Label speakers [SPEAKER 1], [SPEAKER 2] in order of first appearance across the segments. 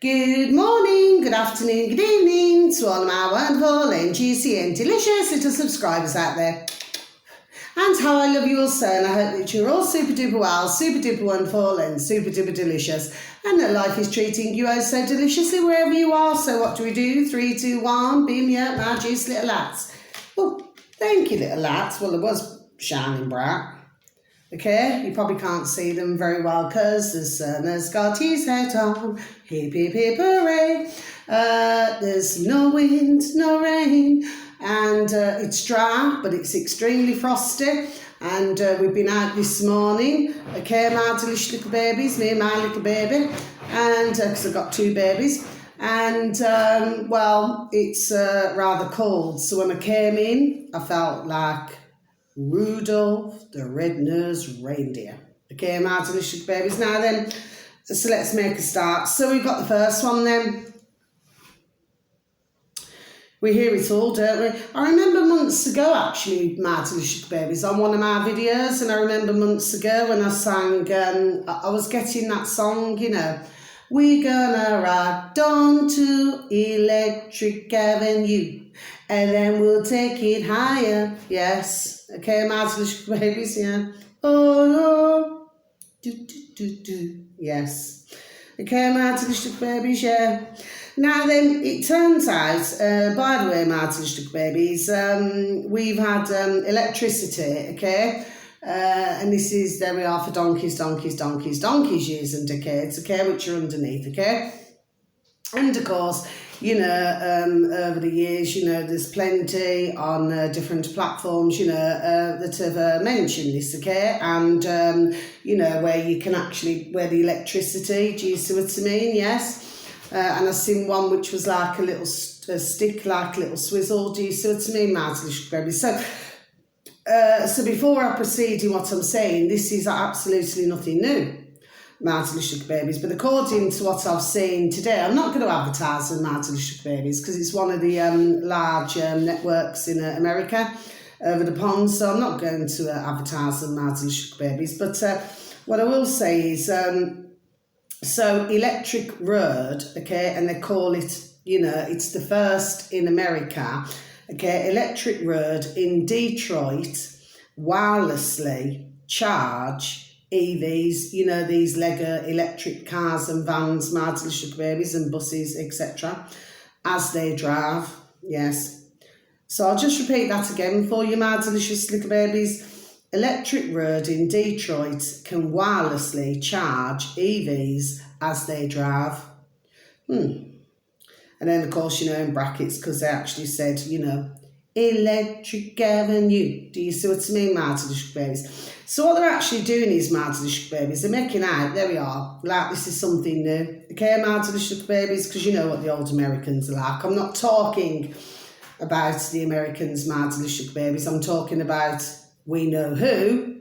[SPEAKER 1] Good morning, good afternoon, good evening to all of my wonderful and juicy and delicious little subscribers out there. And how I love you all so, and I hope that you're all super duper well, super duper wonderful and super duper delicious, and that life is treating you oh so deliciously wherever you are. So what do we do? 3, 2, 1, beam me up, my juicy little lads. Well, thank you, little lads. Well, it was shining bright. Okay, you probably can't see them very well because the sun has got his hat on. Hip, hip, hip, hooray. There's no wind, no rain, and it's dry, but it's extremely frosty. And we've been out this morning, okay, my delicious little babies, me and my little baby, and because I've got 2 babies. And, well, it's rather cold. So when I came in, I felt like Rudolph the Red-Nosed Reindeer. Okay, my delicious babies. Now then, so let's make a start. So we've got the first one then. We hear it all, don't we? I remember months ago, actually, my delicious babies, on one of my videos, and I remember months ago when I sang, I was getting that song, you know, we're gonna ride down to Electric Avenue, and then we'll take it higher. Yes. Okay, my delicious babies, yeah. Oh, do, do, do, do. Yes. Okay, my delicious babies, yeah. Now then, it turns out, by the way, my delicious babies, we've had electricity, okay? And this is, there we are for donkeys, years and decades, okay, which are underneath, okay? And of course, you know, over the years, you know, there's plenty on different platforms, you know, that have mentioned this, okay? And, you know, where you can actually, where the electricity, do you see what I mean? Yes. And I've seen one which was like a little stick, like a little swizzle, do you see what I mean, Martin? So before I proceed in what I'm saying, this is absolutely nothing new, my delicious babies, but according to what I've seen today, I'm not going to advertise on my delicious babies because it's one of the large networks in America over the pond, so I'm not going to advertise on my delicious babies. But what I will say is, so Electric Road, okay, and they call it, you know, it's the first in America, okay, Electric Road in Detroit, wirelessly charge EVs, you know, these Lego electric cars and vans, my delicious babies, and buses, etc., as they drive. Yes. So I'll just repeat that again for you, my delicious little babies. Electric Road in Detroit can wirelessly charge EVs as they drive. And then, of course, you know, in brackets, because they actually said, you know, Electric Avenue. Do you see what I mean, my delicious babies? So what they're actually doing is, my delicious babies, they're making out, there we are, like this is something new. Okay, my delicious babies, because you know what the old Americans are like. I'm not talking about the Americans, my delicious babies. I'm talking about we know who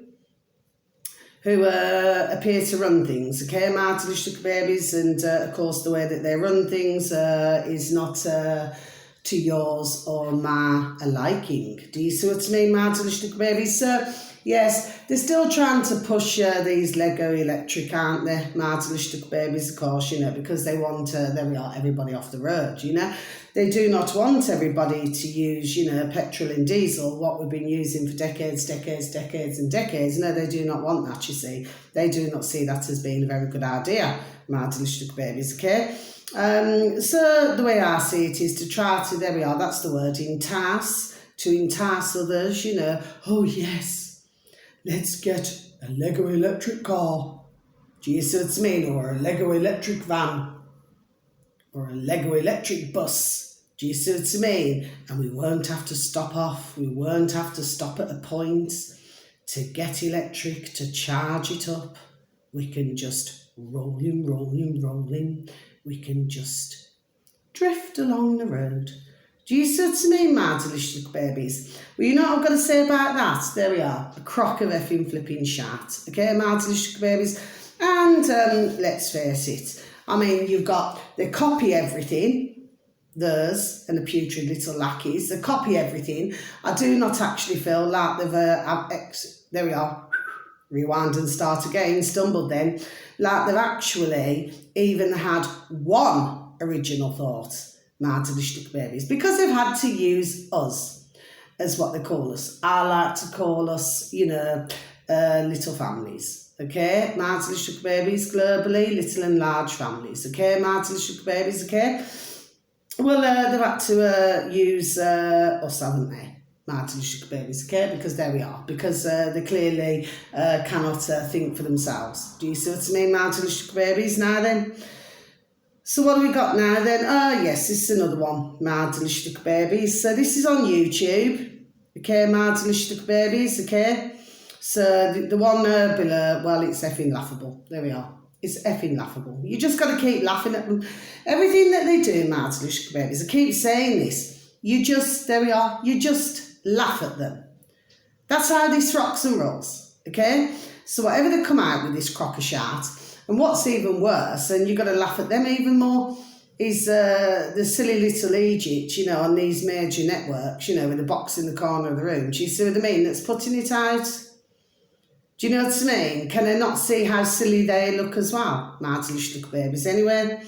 [SPEAKER 1] appear to run things, okay, my delicious babies, and of course the way that they run things is not to yours or my liking. Do you see what I mean, my delicious babies? So yes, they're still trying to push these Lego electric, aren't they, my delicious babies, of course, you know, because they want, there we are, everybody off the road, you know. They do not want everybody to use, you know, petrol and diesel, what we've been using for decades and decades. No, they do not want that, you see. They do not see that as being a very good idea, my delicious babies, okay? So the way I see it is to try to, there we are, that's the word, to entice others, you know. Oh, yes, let's get a Lego electric car. Do you see what I mean? Or a Lego electric van. Or a Lego electric bus. Do you see what I mean? And we won't have to stop off. We won't have to stop at a point to get electric, to charge it up. We can just rolling. We can just drift along the road. Do you see what I mean, my delicious babies? Well, you know what I've got to say about that? There we are. A crock of effing flipping shat. Okay, my delicious babies? And let's face it. I mean, you've got, they copy everything. Theirs and the putrid little lackeys. They copy everything. I do not actually feel like they've, there we are, rewind and start again, stumbled then, like they've actually even had one original thought, my delicious babies, because they've had to use us as what they call us. I like to call us, little families, okay? My delicious babies globally, little and large families, okay? My delicious babies, okay? Well, they've had to use us, haven't they? Martin Sugar Babies, okay? Because there we are. Because they clearly cannot think for themselves. Do you see what I mean, Martin Sugar Babies? Now then. So what have we got now then? Oh, yes, this is another one. Martin Sugar Babies. So this is on YouTube. Okay, Martin Sugar Babies, okay? So the one below, well, it's effing laughable. There we are. It's effing laughable. You just got to keep laughing at them. Everything that they do, Martin Sugar Babies, I keep saying this. There we are. You just laugh at them. That's how this rocks and rolls, okay? So whatever they come out with this crock of shart, and what's even worse, and you've got to laugh at them even more, is the silly little Egypt, on these major networks, with a box in the corner of the room. Do you see what I mean? That's putting it out. Do you know what I mean? Can they not see how silly they look as well? Martin Sugar Babies anyway.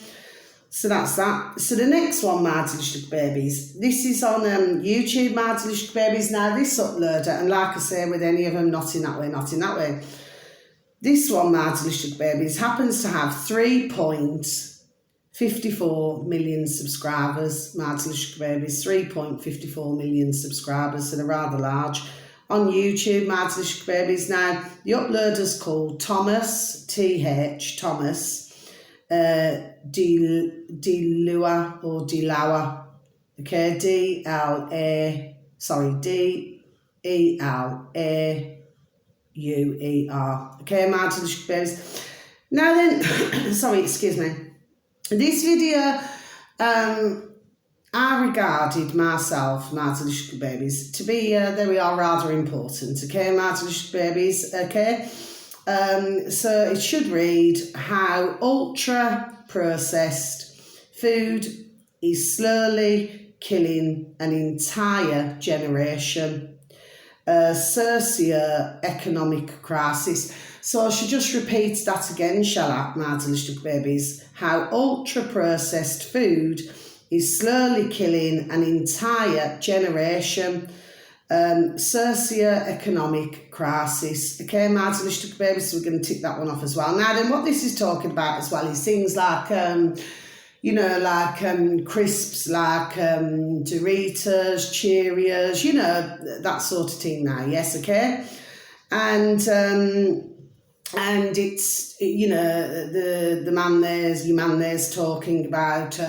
[SPEAKER 1] So that's that. So the next one, Martin Sugar Babies, this is on YouTube, Martin Sugar Babies. Now this uploader, and like I say with any of them, not in that way, not in that way. This one, Martin Sugar Babies, happens to have 3.54 million subscribers. Martin Sugar Babies, 3.54 million subscribers, so they're rather large. On YouTube, Martin Sugar Babies. Now, the uploader's called Thomas, T-H, Thomas, Dilua or Dilawa, okay, Delauer, okay, Martin Sugar Babies. Now then, sorry, excuse me. This video, I regarded myself, Martin Sugar Babies, to be, there we are, rather important, okay, Martin Sugar Babies, okay. So it should read how ultra-processed food is slowly killing an entire generation. Socio-economic crisis. So I should just repeat that again, shall I, Martin Sugar Babies? How ultra-processed food is slowly killing an entire generation. Socio-economic crisis. Okay, Martin Sugar Babies, so we're going to tick that one off as well. Now then, what this is talking about as well is things like, crisps, like Doritos, Cheerios, that sort of thing now, yes, okay? And it's, the man there's, your man there's talking about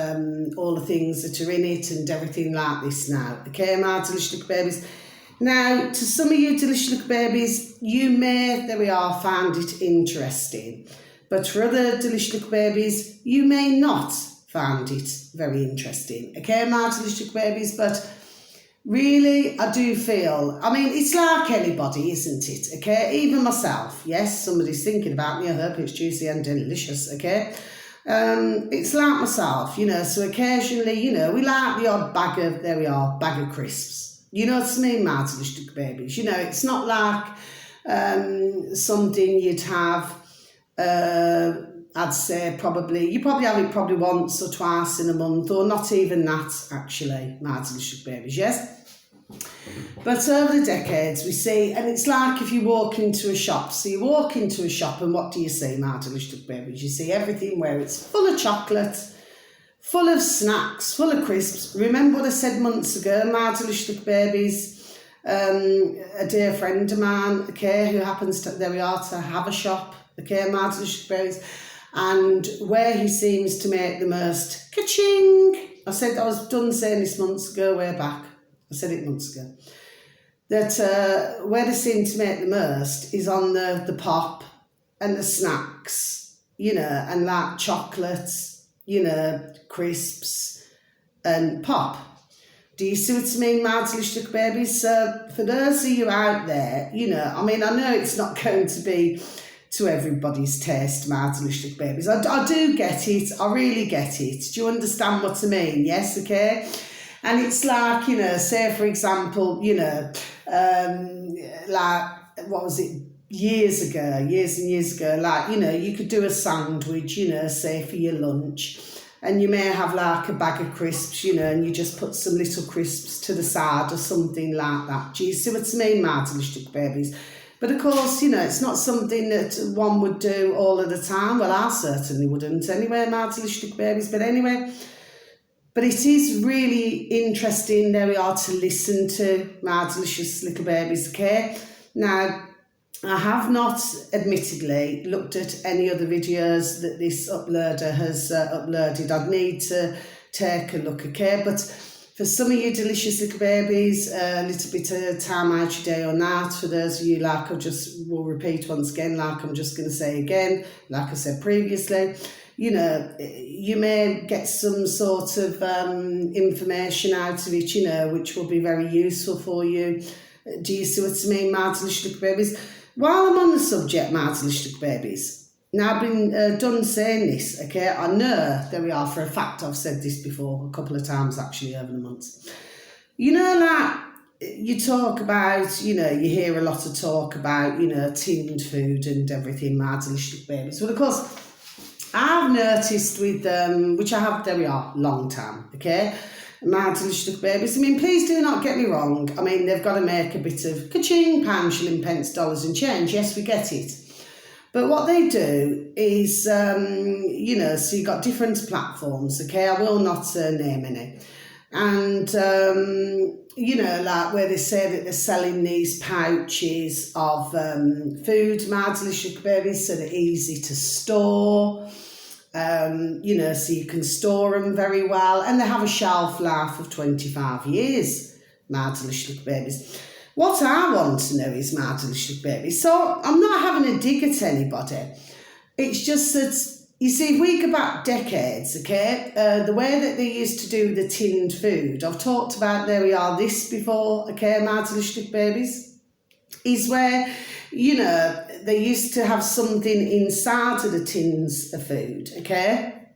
[SPEAKER 1] all the things that are in it and everything like this now, okay, Martin Sugar Babies? Now, to some of you delicious little babies, you may, there we are, find it interesting. But for other delicious little babies, you may not find it very interesting. Okay, my delicious little babies, but really, I do feel, it's like anybody, isn't it? Okay, even myself, yes, somebody's thinking about me, I hope it's juicy and delicious, okay? It's like myself, so occasionally, we like the odd bag of crisps. You know what I mean, my delicious babies? It's not like something you'd have, I'd say you probably have it probably once or twice in a month, or not even that, actually, my delicious babies, yes? But over the decades, we see, and it's like if you walk into a shop. So you walk into a shop, and what do you see, my delicious babies? You see everything where it's full of chocolate, full of snacks, full of crisps. Remember what I said months ago, my delicious babies? A dear friend of mine, okay, who happens to, there we are, to have a shop, okay, my delicious babies, and where he seems to make the most ka-ching. I was done saying this months ago, way back. I said it months ago. That where they seem to make the most is on the pop and the snacks, and like chocolates, crisps and pop. Do you see what I mean, my delicious babies? So for those of you out there, I know it's not going to be to everybody's taste, my delicious babies. I do get it. I really get it. Do you understand what I mean? Yes, okay? And it's like, say, for example, like, what was it? years and years ago, like, you could do a sandwich, say for your lunch, and you may have like a bag of crisps, and you just put some little crisps to the side or something like that. Do you see what I mean, Martelish babies? But of course, it's not something that one would do all of the time. Well, I certainly wouldn't anyway, Martelish babies. But anyway, but it is really interesting, there we are, to listen to my delicious little babies, okay? Now, I have not, admittedly, looked at any other videos that this uploader has uploaded. I'd need to take a look, okay? But for some of you delicious little babies, a little bit of time out your day or night. For those of you, like I just will repeat once again, like I'm just going to say again, like I said previously, you may get some sort of information out of it, which will be very useful for you. Do you see what I mean, my delicious little babies? While I'm on the subject, my delicious little babies, now I've been done saying this, okay? I know, there we are, for a fact, I've said this before a couple of times actually over the months. Like, you talk about, you hear a lot of talk about, tinned food and everything, my delicious little babies. Well, of course, I've noticed with, which I have, there we are, long time, okay? My delicious babies. I mean, please do not get me wrong. I mean, they've got to make a bit of ka-ching, pound, shilling, pence, dollars and change. Yes, we get it. But what they do is, so you've got different platforms, okay? I will not name any. And, like where they say that they're selling these pouches of food, my delicious babies, so they're easy to store. So you can store them very well, and they have a shelf life of 25 years, my delicious babies. What I want to know is, my delicious babies, so I'm not having a dig at anybody, it's just that, you see, if we go back decades, okay, the way that they used to do the tinned food, I've talked about, there we are, this before, okay, my delicious babies, is where, they used to have something inside of the tins of food, okay?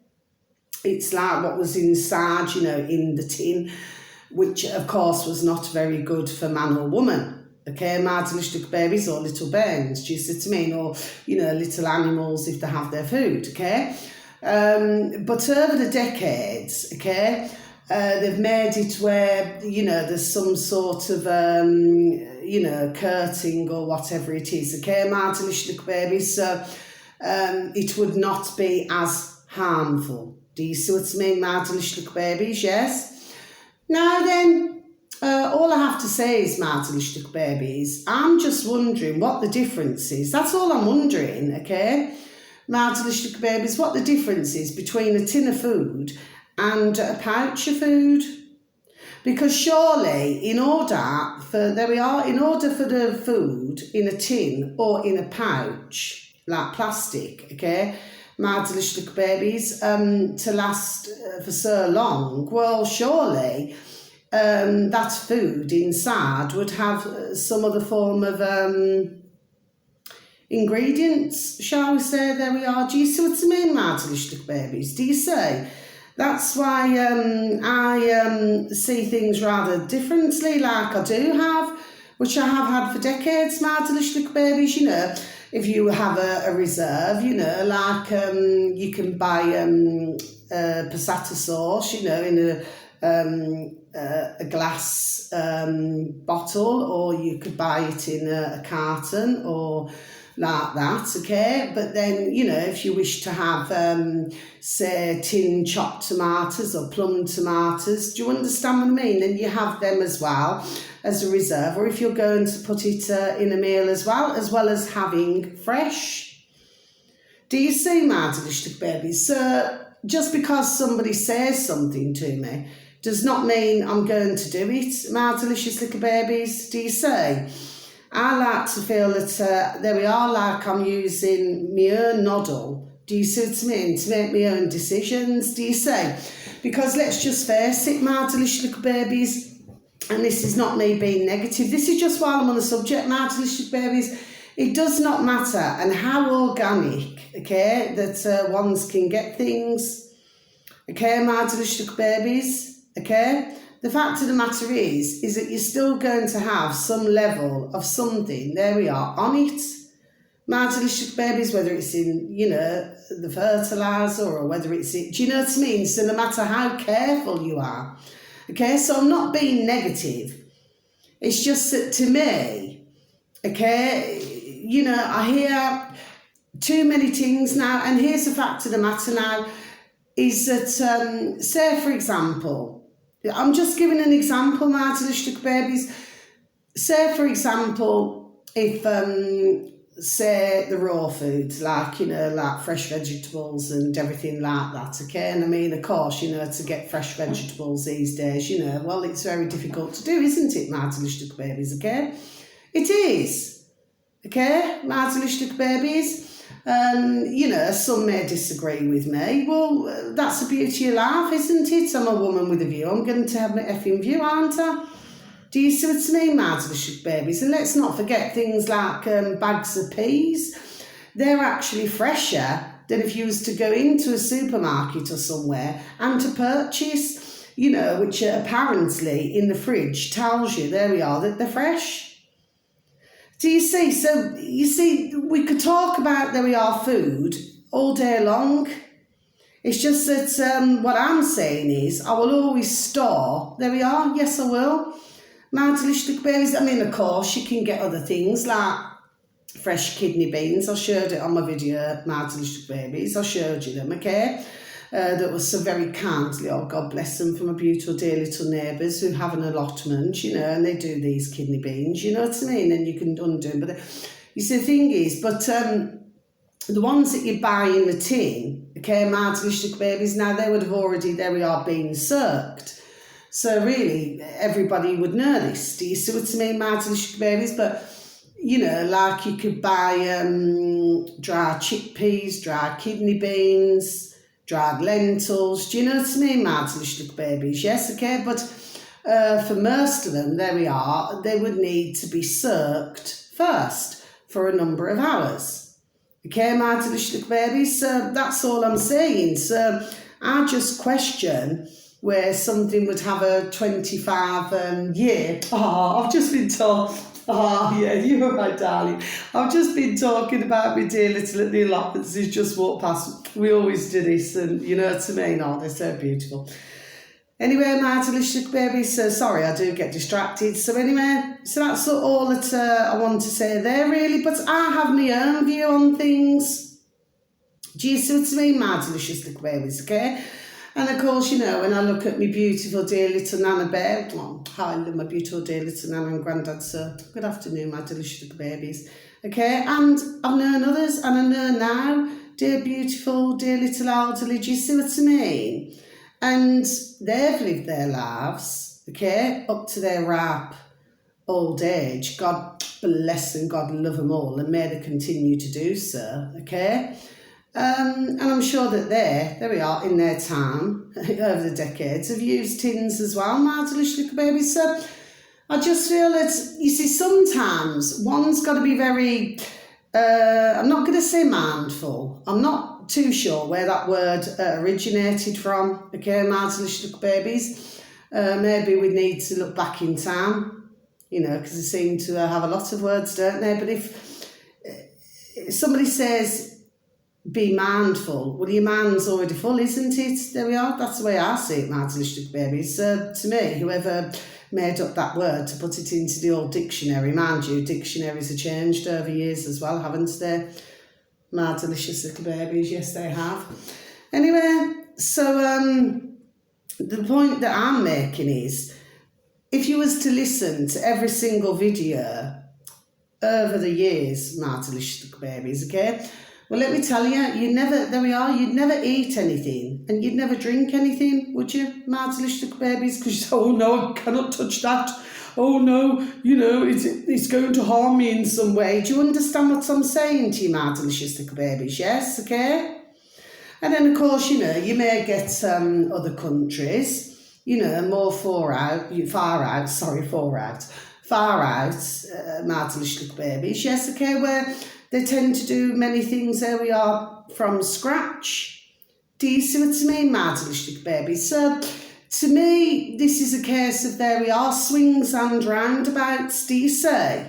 [SPEAKER 1] It's like what was inside, in the tin, which, of course, was not very good for man or woman, okay? My delicious babies or little bairns, do you see what I mean? Or, little animals if they have their food, okay? But over the decades, okay, they've made it where, there's some sort of, coating or whatever it is, okay, my delicious babies, so it would not be as harmful. Do you see what I mean, my delicious babies? Yes. Now then, all I have to say is, my delicious babies, I'm just wondering what the difference is. That's all I'm wondering, okay, my delicious babies, what the difference is between a tin of food and a pouch of food. Because surely, in order for the food in a tin or in a pouch, like plastic, okay, my delicious babies, to last for so long, well, surely that food inside would have some other form of ingredients, shall we say, there we are. Do you see what I mean, my delicious babies? Do you see? That's why I see things rather differently, like I do have, which I have had for decades, my delicious babies. If you have a reserve, like you can buy passata sauce, in a glass bottle, or you could buy it in a carton or like that, okay? But then, if you wish to have, say, tin chopped tomatoes or plum tomatoes, do you understand what I mean? And you have them as well as a reserve, or if you're going to put it in a meal as well as having fresh. Do you see, my delicious babies? So just because somebody says something to me does not mean I'm going to do it, my delicious little babies. Do you see? I like to feel that, there we are, like I'm using my own noddle, do you see what I mean, to make my own decisions, do you see? Because let's just face it, my delicious little babies, and this is not me being negative, this is just while I'm on the subject, my delicious babies, it does not matter, and how organic, okay, that ones can get things, okay, my delicious babies, okay? The fact of the matter is that you're still going to have some level of something, there we are, on it, Martinistic babies, whether it's in, you know, the fertiliser or whether it's in, do you know what I mean? So no matter how careful you are, okay, so I'm not being negative. It's just that to me, okay, you know, I hear too many things now, and here's the fact of the matter now, is that, say for example, I'm just giving an example, Martinistic babies, say for example, if, say the raw foods, like, you know, like fresh vegetables and everything like that, okay? And I mean, of course, you know, to get fresh vegetables these days, you know, well, it's very difficult to do, isn't it, Martinistic babies, okay? It is, okay, Martinistic babies. You know, some may disagree with me. Well, that's the beauty of life, isn't it? I'm a woman with a view. I'm going to have my effing view, aren't I? Do you see what I mean, Martinistic babies? And let's not forget things like bags of peas. They're actually fresher than if you was to go into a supermarket or somewhere and to purchase, you know, which apparently in the fridge tells you, there we are, that they're fresh. Do you see? So, you see, we could talk about, there we are, food all day long. It's just that what I'm saying is I will always store, there we are, yes I will, Martinistic babies. I mean, of course, you can get other things like fresh kidney beans. I showed it on my video, Martinistic babies. I showed you them, okay? That was so very kindly, oh God bless them, from my beautiful dear little neighbours who have an allotment, you know, and they do these kidney beans, you know what I mean? And you can undo them. But you see, the thing is, but the ones that you buy in the tin, okay, Martinistic babies, now they would have already, there we are, been soaked. So really, everybody would know this. Do you see what I mean, Martinistic babies? But, you know, like you could buy dried chickpeas, dried kidney beans, dried lentils. Do you know what I mean, Martinistic babies? Yes, okay. But for most of them, there we are, they would need to be soaked first for a number of hours. Okay, Martinistic babies? So that's all I'm saying. So I just question where something would have a 25-year. I've just been told. Yeah, you're right, darling. I've just been talking about my dear little at the allotments who's just walked past. We always do this, and you know what I mean? Oh, they're so beautiful. Anyway, Martinistic babies, so sorry, I do get distracted. So anyway, so that's all that I want to say there, really. But I have my own view on things. Do you see what I mean, Martinistic babies, okay? And of course, you know, when I look at my beautiful dear little Nana bear, hi, my beautiful dear little Nana and Grandad, so good afternoon, my delicious babies. Okay, and I've known others, and I know now, dear beautiful, dear little elderly, do you see what I mean? And they've lived their lives, okay, up to their ripe old age. God bless them, God love them all, and may they continue to do so, okay? And I'm sure that there we are, in their time, over the decades, have used tins as well, my delicious little babies. So I just feel that, you see, sometimes one's got to be very, I'm not going to say mindful. I'm not too sure where that word originated from, okay, my delicious little babies. Maybe we need to look back in time, you know, because they seem to have a lot of words, don't they? But if somebody says, be mindful, well, your mind's already full, isn't it? There we are. That's the way I see it, Martinistic babies. So to me, whoever made up that word to put it into the old dictionary, mind you, dictionaries have changed over years as well, haven't they? My delicious little babies, yes, they have. Anyway, so the point that I'm making is, if you was to listen to every single video over the years, my delicious little babies, okay? Well, let me tell you, you'd never eat anything and you'd never drink anything, would you, my delicious little babies? Because you say, oh no, I cannot touch that. Oh no, you know, it's going to harm me in some way. Do you understand what I'm saying to you, my delicious little babies? Yes, okay? And then, of course, you know, you may get other countries, you know, more far out, my delicious little babies. Yes, okay, where they tend to do many things, there we are, from scratch. Do you see what I mean, my delicious babies? So, to me, this is a case of, there we are, swings and roundabouts, do you say?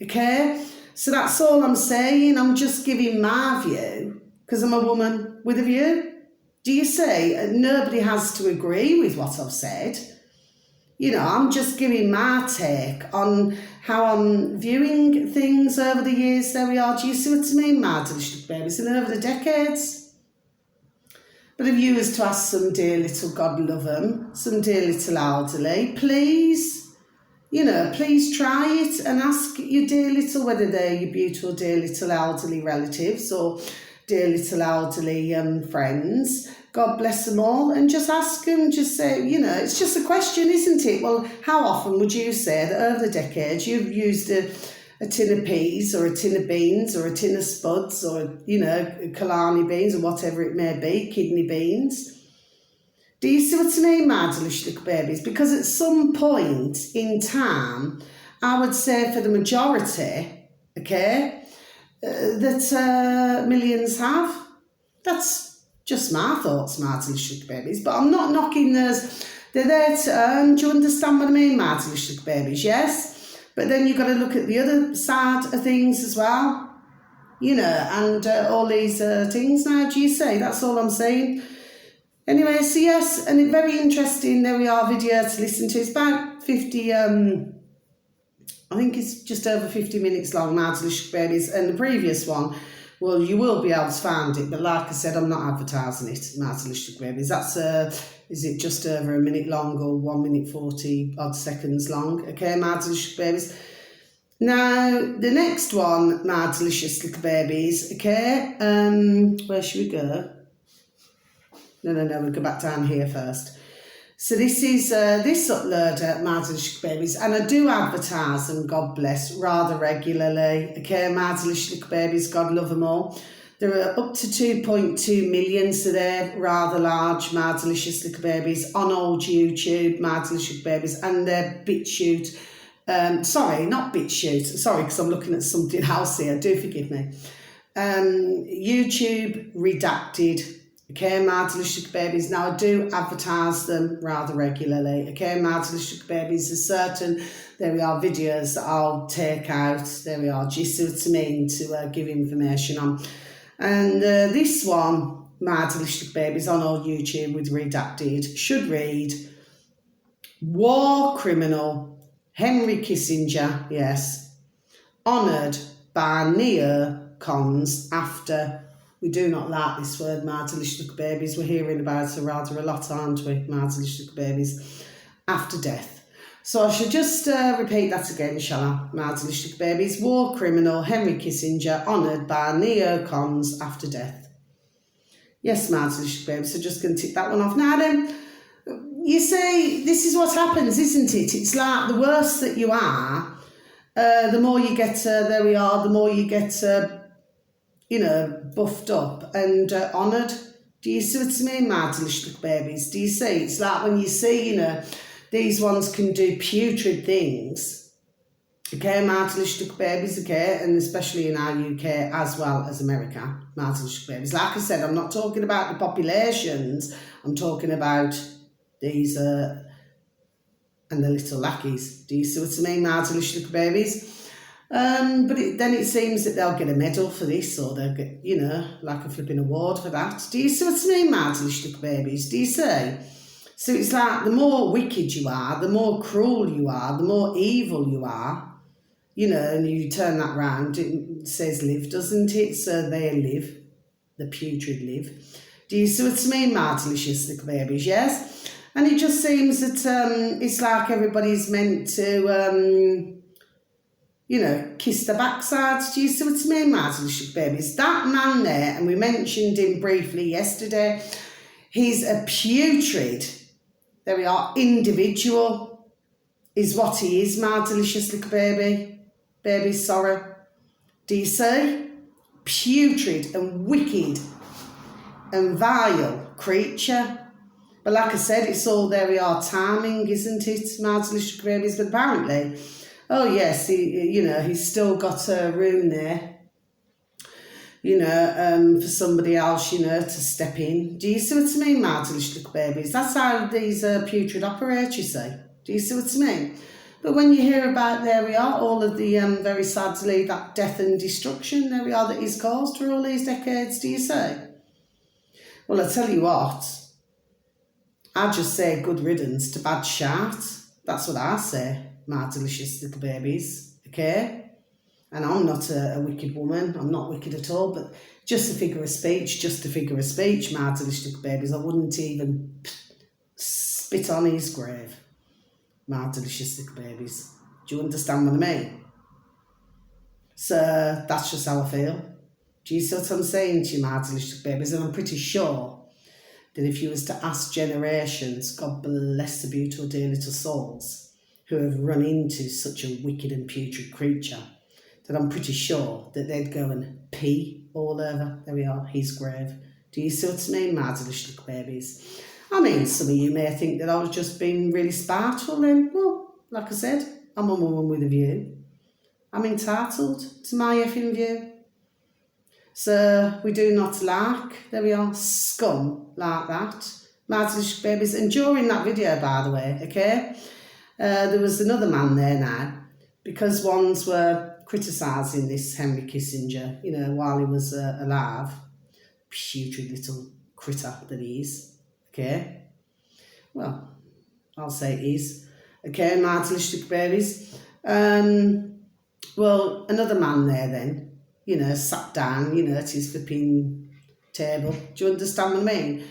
[SPEAKER 1] Okay? So that's all I'm saying. I'm just giving my view because I'm a woman with a view. Do you see? Nobody has to agree with what I've said. You know, I'm just giving my take on how I'm viewing things over the years. There we are. Do you see what I mean, my delicious babies? And over the decades. But if you was to ask some dear little, God love them, some dear little elderly, please, you know, please try it and ask your dear little, whether they're your beautiful dear little elderly relatives or dear little elderly friends. God bless them all, and just ask them, just say, you know, it's just a question, isn't it? Well, how often would you say that over the decades you've used a tin of peas or a tin of beans or a tin of spuds or, you know, Killarney beans or whatever it may be, kidney beans? Do you see what I mean, my delicious little babies? Because at some point in time, I would say for the majority, okay, that millions have. That's just my thoughts, my delicious babies. But I'm not knocking those. They're there to earn. Do you understand what I mean, my delicious babies? Yes. But then you've got to look at the other side of things as well. You know, and all these things now, do you say? That's all I'm saying. Anyway, so yes, and it's very interesting. There we are, video to listen to. It's about 50, I think it's just over 50 minutes long, my delicious babies. And the previous one, well, you will be able to find it, but like I said, I'm not advertising it, my delicious babies. That's, is it just over a minute long or 1 minute 40 odd seconds long? Okay, my delicious babies. Now, the next one, my delicious little babies, okay, where should we go? No, we'll go back down here first. So this is this uploader, my delicious babies, and I do advertise them, God bless, rather regularly. Okay, my delicious little babies, God love them all. There are up to 2.2 million, so they're rather large, my delicious little babies, on old YouTube, my delicious babies, and they're BitChute. Sorry, not BitChute. Sorry, because I'm looking at something else here. Do forgive me. YouTube redacted. Okay, my delicious babies. Now, I do advertise them rather regularly. Okay, my delicious babies. There's certain, there we are, videos that I'll take out. There we are, just so to mean to give information on. And this one, my delicious babies, on old YouTube with redacted, should read, war criminal Henry Kissinger, yes, honoured by neocons after. We do not like this word, my delicious little babies. We're hearing about it rather a lot, aren't we, my delicious little babies? After death. So I should just repeat that again, shall I, my delicious little babies? War criminal Henry Kissinger honoured by neocons after death. Yes, my delicious babies. So just going to tick that one off. Now then, you see, this is what happens, isn't it? It's like the worse that you are, the more you get, there we are, the more you get... you know, buffed up and honoured. Do you see what I mean, my delicious little babies? Do you see? It's like when you see, you know, these ones can do putrid things. Okay, my delicious little babies, okay, and especially in our UK as well as America, my delicious babies. Like I said, I'm not talking about the populations, I'm talking about these and the little lackeys. Do you see what I mean, my delicious little babies? But then it seems that they'll get a medal for this, or they'll get, you know, like a flipping award for that. Do you see what I mean, my delicious little babies? Do you see? So it's like the more wicked you are, the more cruel you are, the more evil you are, you know, and you turn that round, it says live, doesn't it? So they live, the putrid live. Do you see what I mean, my delicious little babies? Yes? And it just seems that it's like everybody's meant to... you know, kiss the backsides. Do you see what I mean, my delicious babies? That man there, and we mentioned him briefly yesterday, he's a putrid, there we are, individual, is what he is, my delicious little baby. Baby, sorry. Do you see? Putrid and wicked and vile creature. But like I said, it's all, there we are, timing, isn't it, my delicious babies? But apparently... oh yes, he's still got a room there, for somebody else, to step in. Do you see what I mean, my delicious little babies? That's how these putrid operate, you see. Do you see what I mean? But when you hear about, there we are, all of the, very sadly, that death and destruction, there we are, that he's caused for all these decades, do you say? Well, I tell you what, I just say good riddance to bad shart. That's what I say, my delicious little babies, okay? And I'm not a wicked woman, I'm not wicked at all, but just a figure of speech, my delicious little babies. I wouldn't even spit on his grave, my delicious little babies. Do you understand what I mean? So that's just how I feel. Do you see what I'm saying to you, my delicious little babies? And I'm pretty sure that if you was to ask generations, God bless the beautiful dear little souls who have run into such a wicked and putrid creature, that I'm pretty sure that they'd go and pee all over, there we are, his grave. Do you see what I mean, my delicious little babies? I mean, some of you may think that I was just being really spiteful then. Well, like I said, I'm a woman with a view. I'm entitled to my effing view. So we do not like, there we are, scum like that, my delicious babies. And during that video, by the way, okay, there was another man there now, because ones were criticising this Henry Kissinger, you know, while he was alive. Putrid little critter that he is, okay? Well, I'll say it is, okay, my delicious babies. Well, another man there then, you know, sat down, you know, at his flipping table. Do you understand what I mean?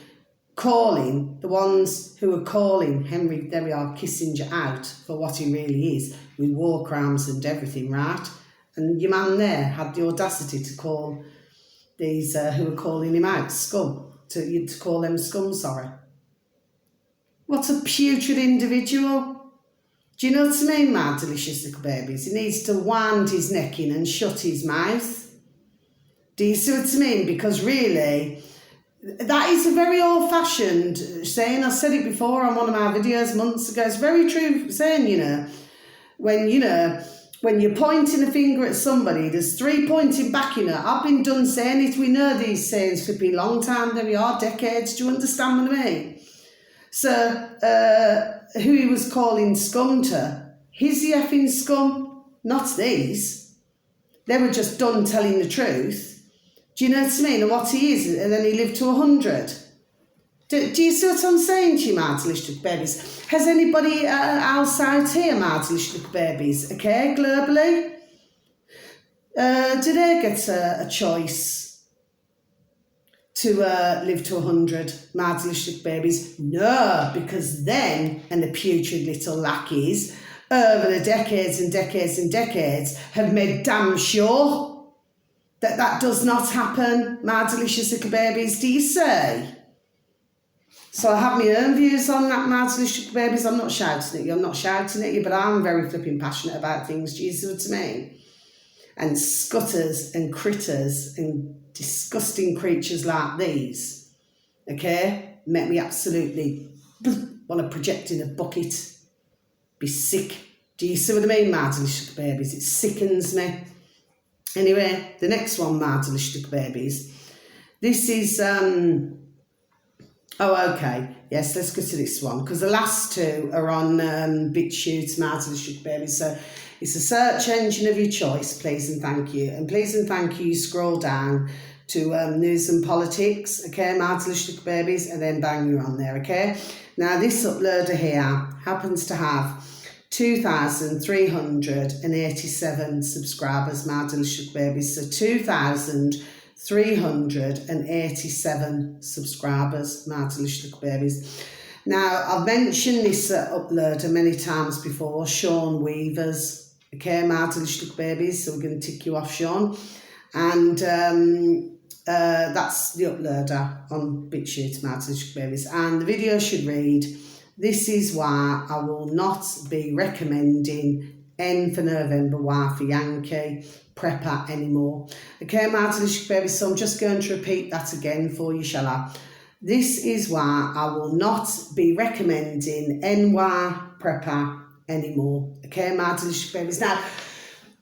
[SPEAKER 1] Calling the ones who are calling Henry, there we are, Kissinger out for what he really is, with war crimes and everything, right? And your man there had the audacity to call these who were calling him out scum, to call them scum, sorry. What a putrid individual. Do you know what I mean, my delicious little babies? He needs to wind his neck in and shut his mouth. Do you see what I mean? Because really, that is a very old-fashioned saying. I said it before on one of my videos months ago. It's very true saying, you know, when you're pointing a finger at somebody, there's three pointing back, you know. I've been done saying it. We know these sayings for a long time. There we are, decades. Do you understand what I mean? So, who he was calling scum to, he's the effing scum, not these. They were just done telling the truth. Do you know what I mean? And what he is, and then he lived to 100. Do you see what I'm saying to you, my delicious babies? Has anybody else out here, my delicious babies, okay, globally? Do they get a choice to live to 100, my delicious babies? No, because then, and the putrid little lackeys, over the decades and decades and decades, have made damn sure that does not happen, my delicious little babies, do you say? So I have my own views on that, my delicious little babies. I'm not shouting at you, but I'm very flipping passionate about things, do you see what I mean? And scutters and critters and disgusting creatures like these, okay, make me absolutely want to project in a bucket, be sick. Do you see what I mean, my delicious little babies? It sickens me. Anyway, the next one, my delicious babies. This is, oh, okay. Yes, let's go to this one, because the last two are on BitChute, my delicious babies. So it's a search engine of your choice, please and thank you. And please and thank you, scroll down to news and politics, okay, my delicious babies, and then bang, you're on there, okay? Now, this uploader here happens to have 2,387 subscribers, my delicious babies. So 2,387 subscribers, my delicious babies. Now, I've mentioned this uploader many times before, Sean Weavers, okay, my delicious babies. So we're going to tick you off, Sean. And that's the uploader on BitChute, my delicious babies. And the video should read, "This is why I will not be recommending N for November, Y for Yankee, prepper anymore." Okay, my delicious babies, so I'm just going to repeat that again for you, shall I? This is why I will not be recommending NY prepper anymore. Okay, my delicious babies. Now,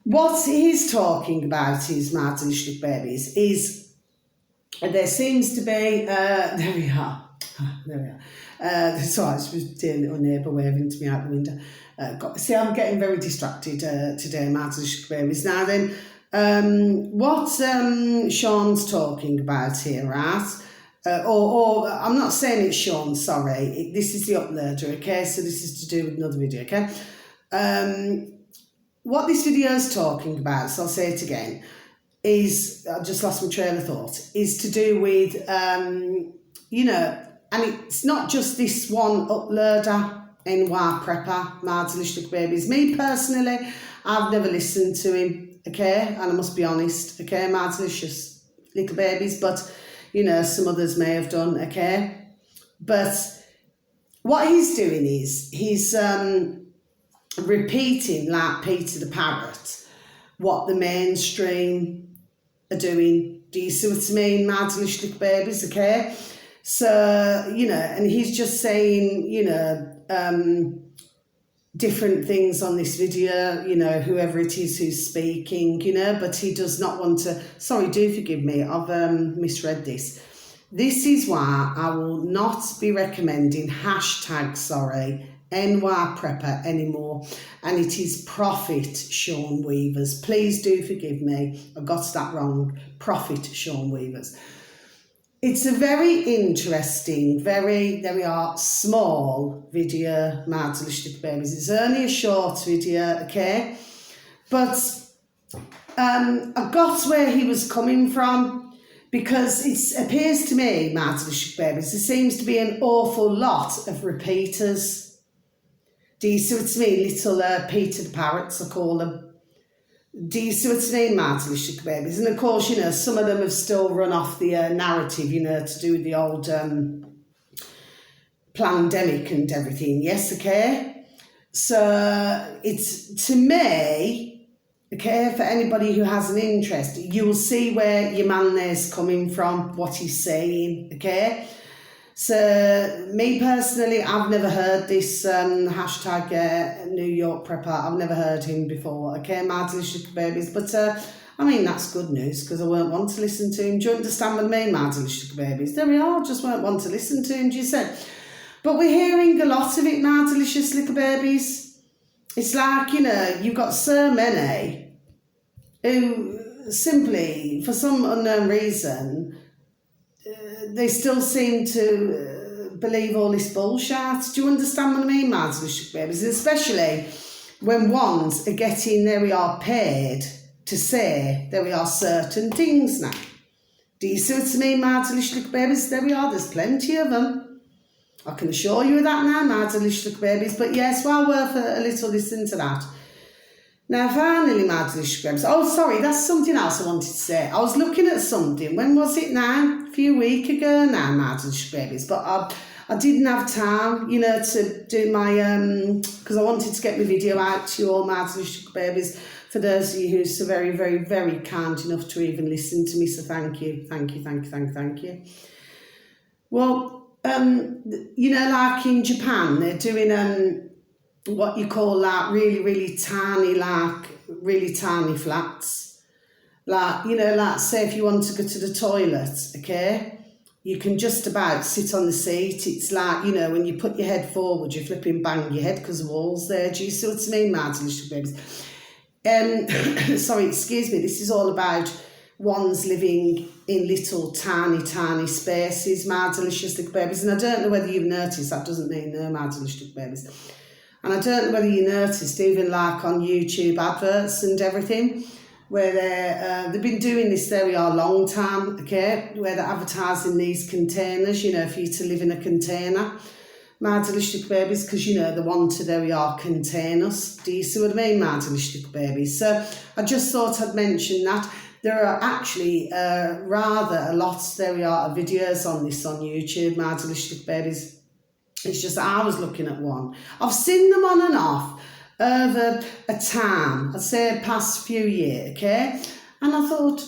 [SPEAKER 1] what he's talking about is, my delicious babies, is there seems to be, there we are. So I was dear little neighbour waving to me out the window. See, I'm getting very distracted today, Martin Babies. Now then, what Sean's talking about here, right? Or I'm not saying it's Sean, sorry. This is the uploader, okay? So this is to do with another video, okay? What this video is talking about, so I'll say it again, is, I just lost my train of thought, is to do with, you know, and it's not just this one uploader, NY Prepper, Martin Babies. Me personally, I've never listened to him, okay? And I must be honest, okay? Martin Little Babies, but, you know, some others may have done, okay? But what he's doing is, he's repeating, like Peter the Parrot, what the mainstream are doing. Do you see what I mean, Martin Little Babies, okay? So, you know, and he's just saying, you know, different things on this video, you know, whoever it is who's speaking, you know, but he does not want to, sorry, do forgive me, I've misread this. This is why I will not be recommending hashtag, sorry, NY Prepper anymore, and it is Profit Sean Weavers. Please do forgive me, I got that wrong, Profit Sean Weavers. It's a very interesting, there we are, small video, Martin Little Babies. It's only a short video, okay? But I got where he was coming from, because it appears to me, Martin Little Babies, there seems to be an awful lot of repeaters. Do you see what I mean? Little Peter the Parrots, I call them. Do you see what I mean, Martin Little Babies? And of course, you know, some of them have still run off the narrative, you know, to do with the old pandemic and everything. Yes, okay? So it's, to me, okay, for anybody who has an interest, you will see where your man there's coming from, what he's saying, okay? So, me personally, I've never heard this hashtag New York Prepper. I've never heard him before, okay, Martin Little Babies. But, I mean, that's good news, because I won't want to listen to him. Do you understand what I mean, Martin Little Babies? There we are, just won't want to listen to him, do you see? But we're hearing a lot of it, Martin Little Babies. It's like, you know, you've got so many who simply, for some unknown reason, they still seem to believe all this bullshit. Do you understand what I mean, Martin Little Babies? And especially when ones are getting, there we are, paid to say, there we are, certain things now. Do you see what I mean, Martin Little Babies? There we are, there's plenty of them. I can assure you of that now, Martin Little Babies. But yes, well worth a little listen to that. Now, finally, Martin Little Babies. Oh, sorry, that's something else I wanted to say. I was looking at something. When was it now? A few weeks ago now, Martin Little Babies. But I didn't have time, you know, to do my, because I wanted to get my video out to you all, Martin Little Babies, for those of you who are so very, very, very kind enough to even listen to me. So thank you, thank you, thank you, thank you, thank you. Well, you know, like in Japan, they're doing what you call like really, really tiny, flats. Like, you know, like say if you want to go to the toilet, okay, you can just about sit on the seat. It's like, you know, when you put your head forward, you flipping bang your head because the wall's there. Do you see what I mean, Martin Little Babies? Sorry, excuse me, this is all about ones living in little tiny spaces, Martin Little Babies. And I don't know whether you've noticed, that doesn't mean no, Martin Little Babies. And I don't know whether you noticed, even like on YouTube adverts and everything, where they've been doing this, there we are, long time, okay, where they're advertising these containers, you know, for you to live in a container, Martin Little Babies, because, you know, they want to, there we are, contain us. Do you see what I mean, Martin Little Babies? So I just thought I'd mention that. There are actually rather a lot, there we are, videos on this on YouTube, Martin Little Babies. It's just I was looking at one. I've seen them on and off over a time, I'd say past few years, okay? And I thought,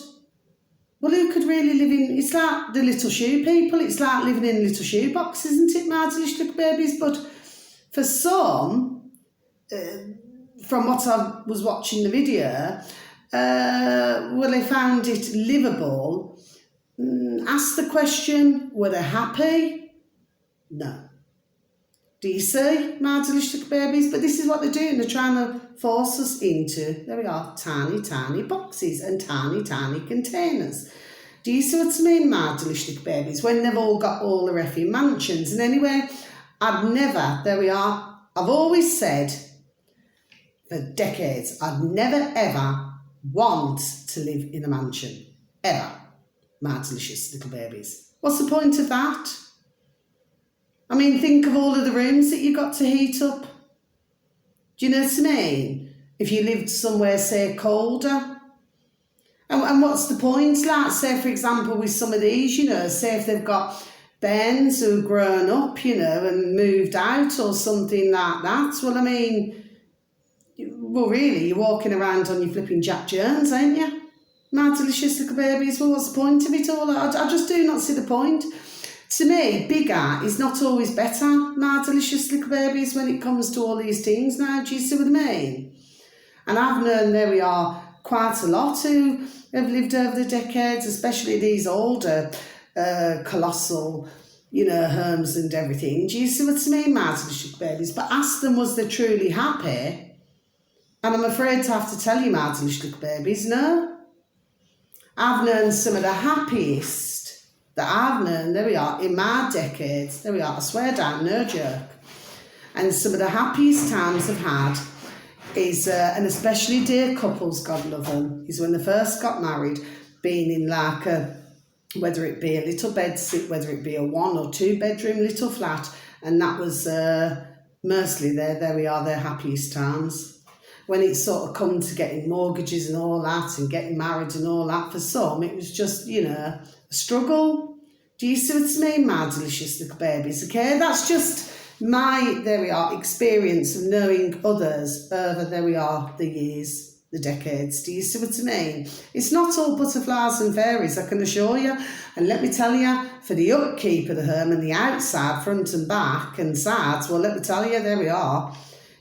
[SPEAKER 1] well, who could really live in, it's like the little shoe people, it's like living in a little shoe box, isn't it, Martin Little Babies? But for some, from what I was watching the video, well, they found it livable. Ask the question, were they happy? No. Do you see, my delicious little babies? But this is what they're doing. They're trying to force us into, there we are, tiny, tiny boxes and tiny, tiny containers. Do you see what I mean, my delicious little babies? When they've all got all the effing mansions. And anyway, I'd never, there we are, I've always said for decades, I'd never ever want to live in a mansion. Ever. My delicious little babies. What's the point of that? I mean, think of all of the rooms that you got to heat up. Do you know what I mean? If you lived somewhere, say, colder. And what's the point? Like, say, for example, with some of these, you know, say if they've got bairns who have grown up, you know, and moved out or something like that. Well, I mean, well, really, you're walking around on your flipping Jack Jones, ain't you? My delicious little babies. Well, what's the point of it all? I just do not see the point. To me, bigger is not always better, my delicious little babies, when it comes to all these things now. Do you see what I mean? And I've known, there we are, quite a lot who have lived over the decades, especially these older, colossal, you know, homes and everything. Do you see what I mean, my delicious little babies? But ask them, was they truly happy? And I'm afraid to have to tell you, my delicious little babies, no. I've known some of the happiest that I've known, there we are, in my decades, there we are, I swear down, no joke. And some of the happiest times I've had is, and especially dear couples, God love them, is when they first got married, being in like a, whether it be a little bed sit, whether it be a 1 or 2 bedroom little flat, and that was mostly there we are, their happiest times. When it sort of come to getting mortgages and all that and getting married and all that, for some it was just, you know, a struggle. Do you see what I mean, my delicious little babies? Okay, that's just my, there we are, experience of knowing others over, there we are, the years, the decades. Do you see what I mean? It's not all butterflies and fairies, I can assure you. And let me tell you, for the upkeep of the home and the outside, front and back and sides, well, let me tell you, there we are,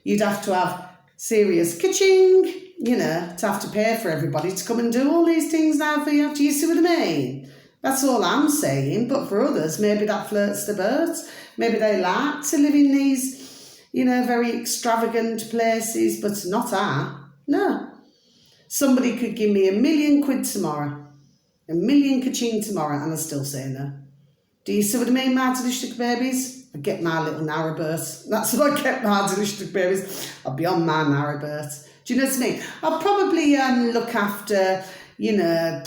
[SPEAKER 1] you'd have to have serious ka-ching, you know, to have to pay for everybody to come and do all these things now for you. Do you see what I mean? That's all I'm saying. But for others, maybe that floats the boat. Maybe they like to live in these, you know, very extravagant places, but not I. No. Somebody could give me £1 million tomorrow, £1 million ka-ching tomorrow, and I still say no. Do you see what I mean, my delicious babies? I get my little narrowboat. That's what I get, my delicious babies. I'll be on my narrowboat. Do you know what I mean? I'll probably look after, you know,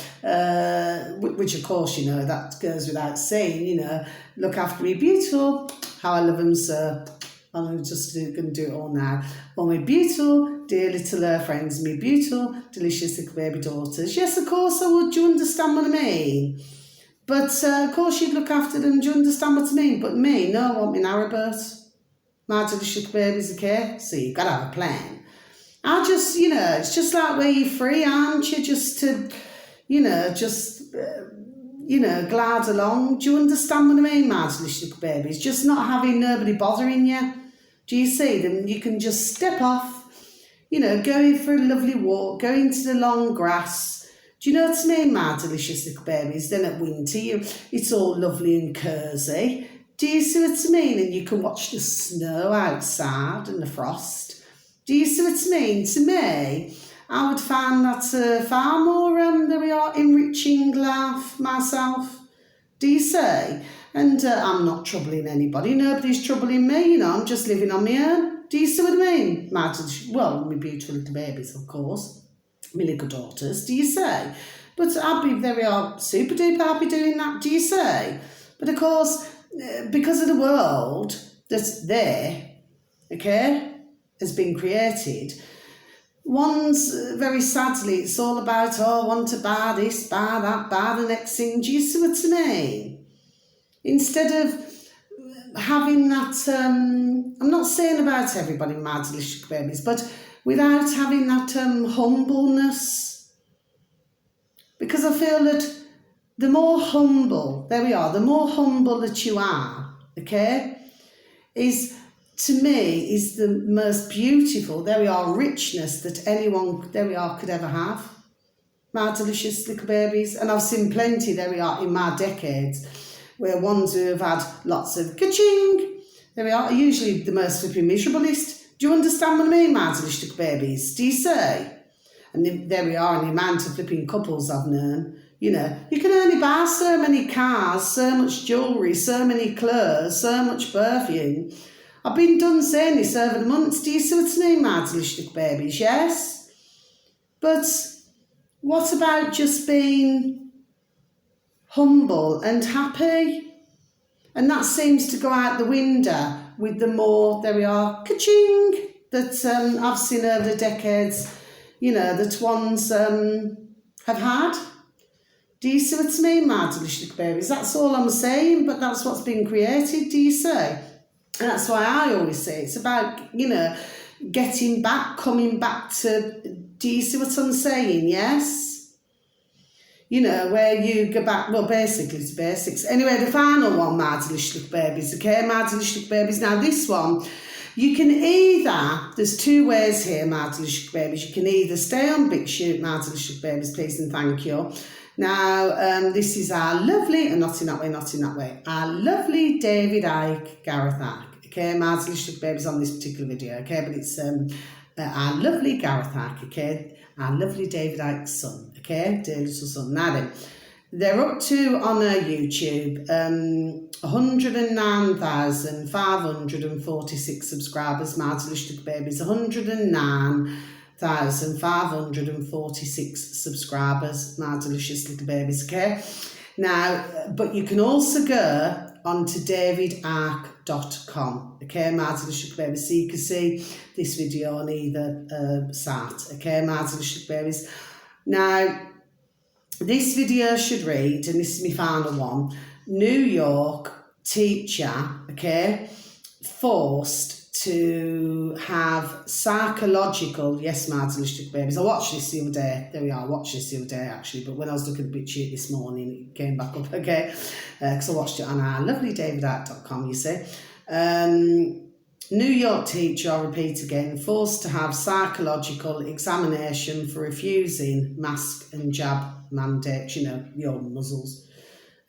[SPEAKER 1] which of course, you know, that goes without saying, you know, look after me beautiful, how I love them so. I'm just going to do it all now. All my beautiful, dear little friends, my beautiful, delicious little baby daughters. Yes, of course I would. Do you understand what I mean? But, of course, you'd look after them. Do you understand what I mean? But me, no, I want me narrowboat. My delicious babies, okay? So you've got to have a plan. I just, you know, it's just like where you're free, aren't you? Just to, you know, glide along. Do you understand what I mean, my delicious babies? Just not having nobody bothering you. Do you see them? You can just step off, you know, go in for a lovely walk, go into the long grass. Do you know what I mean, my delicious little babies? Then at winter, it's all lovely and cosy. Do you see what I mean? And you can watch the snow outside and the frost. Do you see what I mean? To me, I would find that far more, there we are, enriching life myself. Do you see? And I'm not troubling anybody. Nobody's troubling me, you know. I'm just living on my own. Do you see what I mean? My beautiful little babies, of course. My little daughters, do you say? But I'd be, there we are, super duper happy doing that, do you say? But of course, because of the world that's there, okay, has been created, one's, very sadly, it's all about, oh, I want to buy this, buy that, buy the next thing. Do you see what I mean? Instead of having that, I'm not saying about everybody, my delicious babies, but without having that humbleness. Because I feel that the more humble, there we are, the more humble that you are, okay, is, to me, is the most beautiful, there we are, richness that anyone, there we are, could ever have. My delicious little babies. And I've seen plenty, there we are, in my decades, where ones who have had lots of ka-ching, There we are, usually the most flipping miserablest. Do you understand what I mean, my little babies? Do you say? And there we are, and the amount of flipping couples I've known. You know, you can only buy so many cars, so much jewellery, so many clothes, so much perfume. I've been done saying this over the months. Do you see what I mean, my little babies? Yes? But what about just being humble and happy? And that seems to go out the window with the more, there we are, ka-ching, that I've seen over the decades, you know, that ones have had. Do you see what I mean, my little babies? That's all I'm saying, but that's what's been created, do you see? And that's why I always say it's about, you know, getting back, coming back to, do you see what I'm saying, yes? You know, where you go back, well, basically to basics. Anyway, the final one, my little babies, okay, my little babies. Now, this one, you can either, there's two ways here, my little babies. You can either stay on Big Shoot, my little babies, please and thank you. Now, this is our lovely, and not in that way, not in that way, our lovely David Icke, Gareth Icke, okay, my little babies on this particular video, okay, but it's our lovely Gareth Icke, okay, our lovely David Icke's son, okay, dear little son. Now then, they're up to, on YouTube, 109,546 subscribers, my little babies, 109,546 subscribers, my delicious little babies, okay? Now, but you can also go onto davidark.com, okay, my delicious babies, so you can see this video on either site, okay, my delicious babies. Now, this video should read, and this is my final one, New York teacher, okay, forced to have psychological, yes, my delicious babies. I watched this the other day. There we are, I watched this the other day actually, but when I was looking a bit cheap this morning, it came back up, okay, because I watched it on our lovely davidark.com, you see. New York teacher, I'll repeat again, forced to have psychological examination for refusing mask and jab mandates, you know, your muzzles.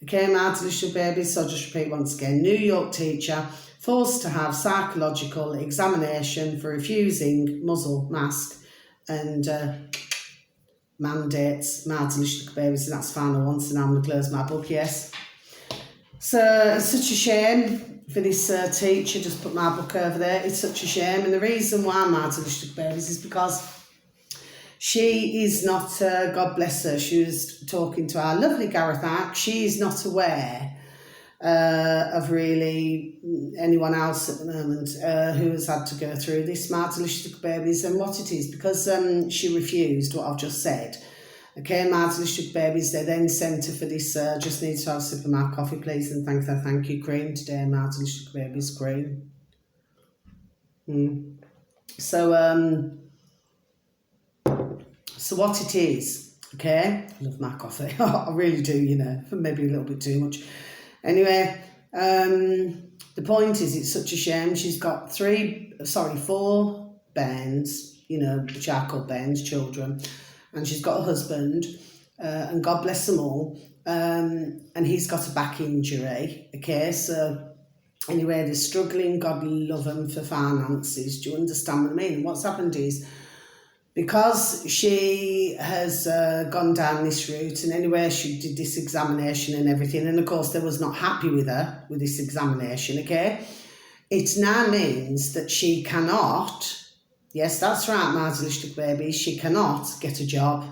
[SPEAKER 1] Okay, my delicious babies, so I'll just repeat once again. New York teacher forced to have psychological examination for refusing muzzle, mask and mandates, my delicious babies, and that's the final one, so now I'm going to close my book, yes. So it's such a shame for this teacher, just put my book over there, it's such a shame, and the reason why, my delicious babies, is because she is not, God bless her, she was talking to our lovely Gareth Icke, she is not aware of really anyone else at the moment who has had to go through this, my delicious babies, and what it is, because she refused what I've just said. Okay, my delicious babies, they then sent her for this, just need to have a sip of my coffee, please, and thank you, cream today, my delicious babies, cream. So what it is, okay, I love my coffee, I really do, you know, maybe a little bit too much. Anyway, the point is, it's such a shame. She's got 4 bairns, you know, which are called bairns, children, and she's got a husband, and God bless them all, and he's got a back injury, okay, so anyway, they're struggling, God love them, for finances, do you understand what I mean? And what's happened is, because she has gone down this route, and anyway, she did this examination and everything, and of course they was not happy with her, with this examination, okay? It now means that she cannot, yes, that's right, my delicious babies, she cannot get a job.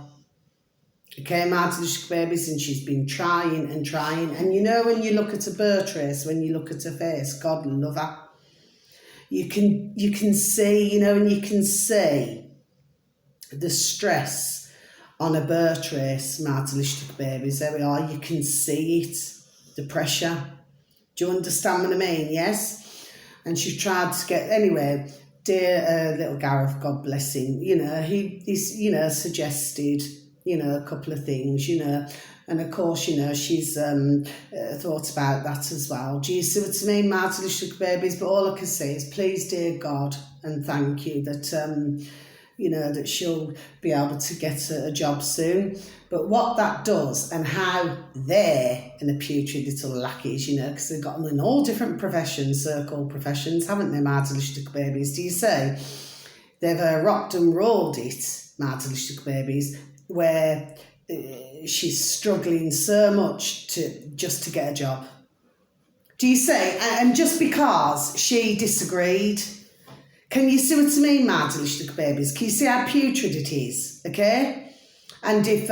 [SPEAKER 1] Okay, my delicious babies, and she's been trying and trying, and you know, when you look at a bird race, when you look at her face, God love her, you can see, you know, and you can see the stress on a birth race, my delicious babies, there we are, you can see it, the pressure, do you understand what I mean, yes? And she tried to get, anyway, dear little Gareth, God bless him, you know, he's, you know, suggested, you know, a couple of things, you know, and of course, you know, she's thought about that as well. Do you see what I mean, my delicious babies? But all I can say is, please, dear God, and thank you that you know, that she'll be able to get a job soon. But what that does, and how they're in a putrid little lackeys, you know, because they've got them in all different professions, so-called professions, haven't they, my delicious babies? Do you say? They've rocked and rolled it, my delicious babies, where she's struggling so much just to get a job. Do you say? And just because she disagreed. Can you see what I mean, my delicious babies? Can you see how putrid it is, okay? And if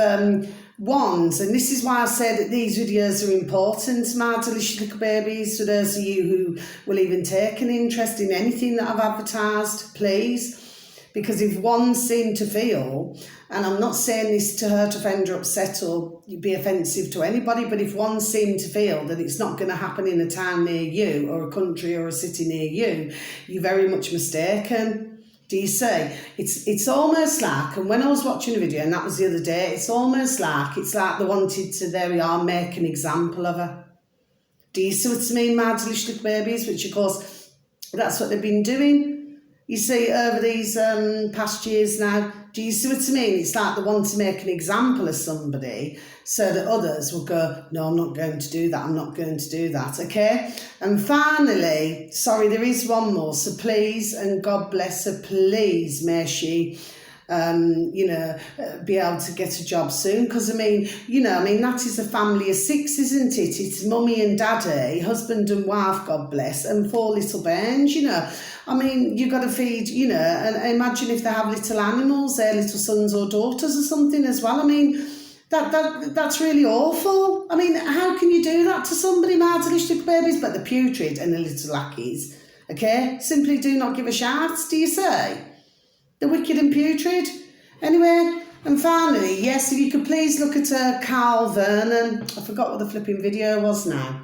[SPEAKER 1] ones, and this is why I say that these videos are important, my delicious little babies, for those of you who will even take an interest in anything that I've advertised, please. Because if one seem to feel, and I'm not saying this to hurt, offend or upset or be offensive to anybody, but if one seem to feel that it's not going to happen in a town near you or a country or a city near you, you're very much mistaken. Do you see? It's almost like, and when I was watching a video, and that was the other day, it's like they wanted to, there we are, make an example of her. Do you see what I mean, my delicious little babies? Which, of course, that's what they've been doing. You see, over these past years now, do you see what I mean? It's like they want to make an example of somebody so that others will go, no, I'm not going to do that, I'm not going to do that, okay? And finally, sorry, there is one more, so please, and God bless her, please, may she, you know, be able to get a job soon. Because, I mean, you know, that is a family of 6, isn't it? It's mummy and daddy, husband and wife, God bless, and 4 little bairns, you know. I mean, you've got to feed, you know, and imagine if they have little animals, their little sons or daughters or something as well. I mean, that's really awful. I mean, how can you do that to somebody, my delicious babies? But the putrid and the little lackeys, okay, simply do not give a shout, do you say? The wicked and putrid. Anyway, and finally, yes, if you could please look at Carl Vernon. I forgot what the flipping video was now.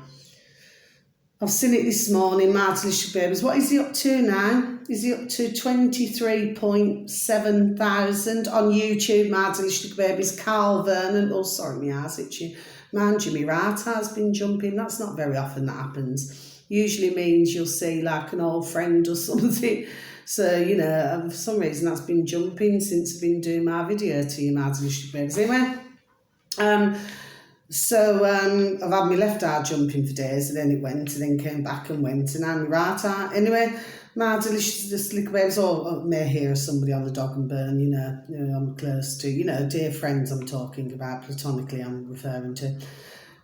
[SPEAKER 1] I've seen it this morning, my delicious babies. What is he up to now? Is he up to 23.7 thousand on YouTube, my delicious babies? Carl Vernon. Oh, sorry, my ass itchy. Mind you, my right eye's been jumping. That's not very often that happens. Usually means you'll see like an old friend or something. So, you know, for some reason that's been jumping since I've been doing my video to you, my delicious babies. Anyway, so I've had my left eye jumping for days, and then it went, and then came back and went, and now my right eye. Anyway, my delicious little babies, or may hear somebody on the dog and burn, you know, I'm close to, you know, dear friends I'm talking about, platonically I'm referring to.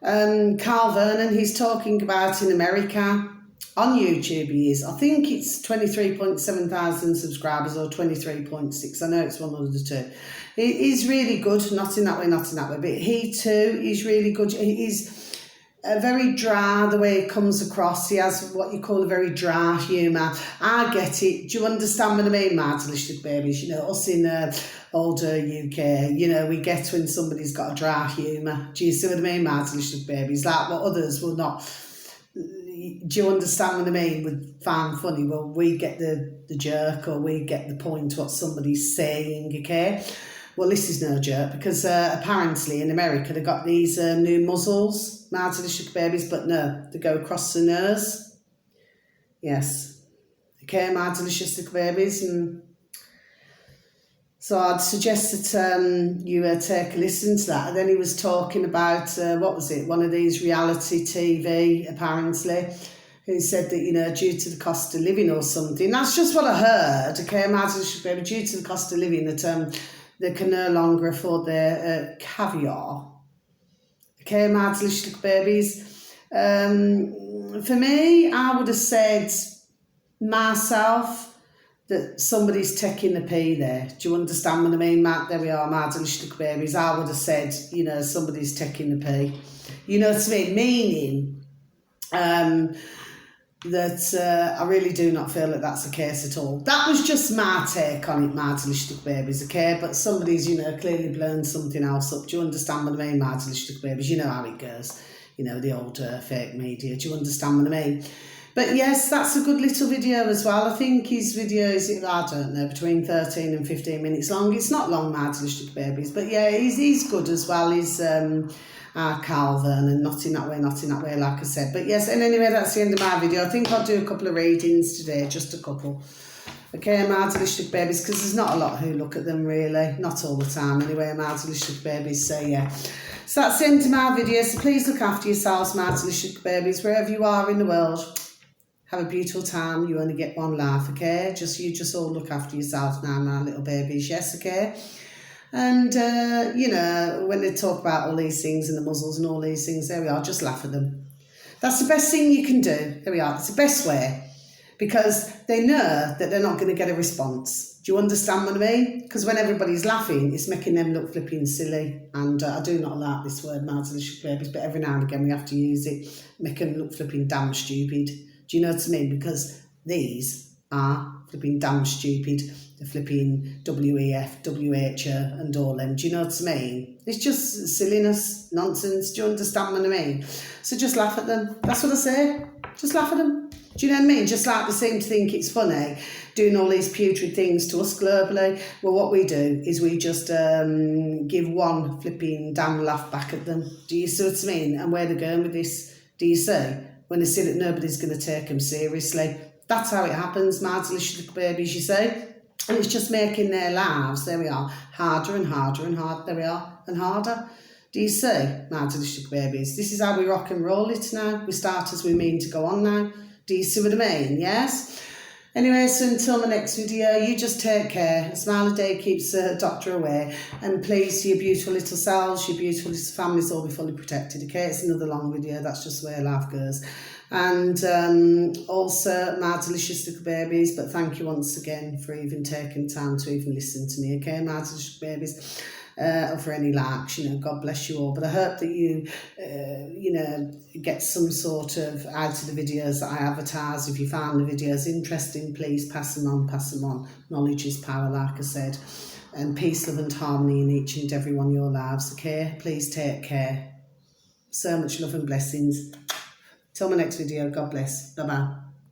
[SPEAKER 1] Carl Vernon, he's talking about in America, on YouTube he is, I think it's 23.7 thousand subscribers or 23.6, I know it's one of the two. He's really good, not in that way, but he too is really good. He's very dry the way it comes across. He has what you call a very dry humour. I get it. Do you understand what I mean, my delicious babies? You know, us in older UK, you know, we get when somebody's got a dry humour. Do you see what I mean, my delicious babies? Like what others will not. Do you understand what I mean? With find funny, well, we get the jerk, or we get the point what somebody's saying, okay? Well, this is no joke, because apparently in America they got these new muzzles, my delicious babies, but no, they go across the nose. Yes. Okay, my delicious little babies. And so I'd suggest that you take a listen to that. And then he was talking about, what was it, one of these reality TV, apparently, who said that, you know, due to the cost of living or something. That's just what I heard, okay, my delicious baby, due to the cost of living, that they can no longer afford their caviar. Okay, my delicious babies. For me, I would have said myself that somebody's taking the pee there. Do you understand what I mean, Matt? There we are, my delicious babies. I would have said, you know, somebody's taking the pee. You know what I mean? Meaning that I really do not feel that that's the case at all. That was just my take on it, my delicious babies, okay? But somebody's, you know, clearly blown something else up. Do you understand what I mean, my delicious babies? You know how it goes. You know, the old fake media. Do you understand what I mean? But yes, that's a good little video as well. I think his video is, I don't know, between 13 and 15 minutes long. It's not long, my delicious babies. But yeah, he's good as well. He's Carl Vernon, not in that way, like I said. But yes, and anyway, that's the end of my video. I think I'll do a couple of readings today, just a couple. Okay, my delicious babies, because there's not a lot who look at them really, not all the time anyway, my delicious babies, so yeah. So that's the end of my video, so please look after yourselves, my delicious babies, wherever you are in the world. Have a beautiful time, you only get one life, okay? You just all look after yourselves now, my little babies, yes, okay? And, you know, when they talk about all these things and the muzzles and all these things, there we are, just laugh at them. That's the best thing you can do. There we are, it's the best way. Because they know that they're not going to get a response. Do you understand what I mean? Because when everybody's laughing, it's making them look flipping silly. And I do not like this word, my delicious babies, but every now and again we have to use it. Make them look flipping damn stupid. Do you know what I mean? Because these are flipping damn stupid. The flipping WEF, WHO and all them. Do you know what I mean? It's just silliness, nonsense. Do you understand what I mean? So just laugh at them. That's what I say. Just laugh at them. Do you know what I mean? Just like they seem to think it's funny doing all these putrid things to us globally. Well, what we do is we just give one flipping damn laugh back at them. Do you see what I mean? And where they're going with this, do you see? When they see that nobody's going to take them seriously. That's how it happens, my delicious little babies, you see. And it's just making their lives, there we are, harder and harder and harder, there we are, and harder. Do you see, my delicious babies? This is how we rock and roll it now. We start as we mean to go on now. Do you see what I mean? Yes? Anyway, so until my next video, you just take care. A smile a day keeps the doctor away. And please, your beautiful little selves, your beautiful little families all be fully protected, okay? It's another long video. That's just where life goes. And also, my delicious little babies, but thank you once again for even taking time to even listen to me, okay, my delicious babies? Or for any likes, you know, God bless you all. But I hope that you, you know, get some sort of out of the videos that I advertise. If you find the videos interesting, please pass them on, pass them on. Knowledge is power, like I said. And peace, love and harmony in each and every one of your lives, okay? Please take care. So much love and blessings. Till my next video, God bless. Bye-bye.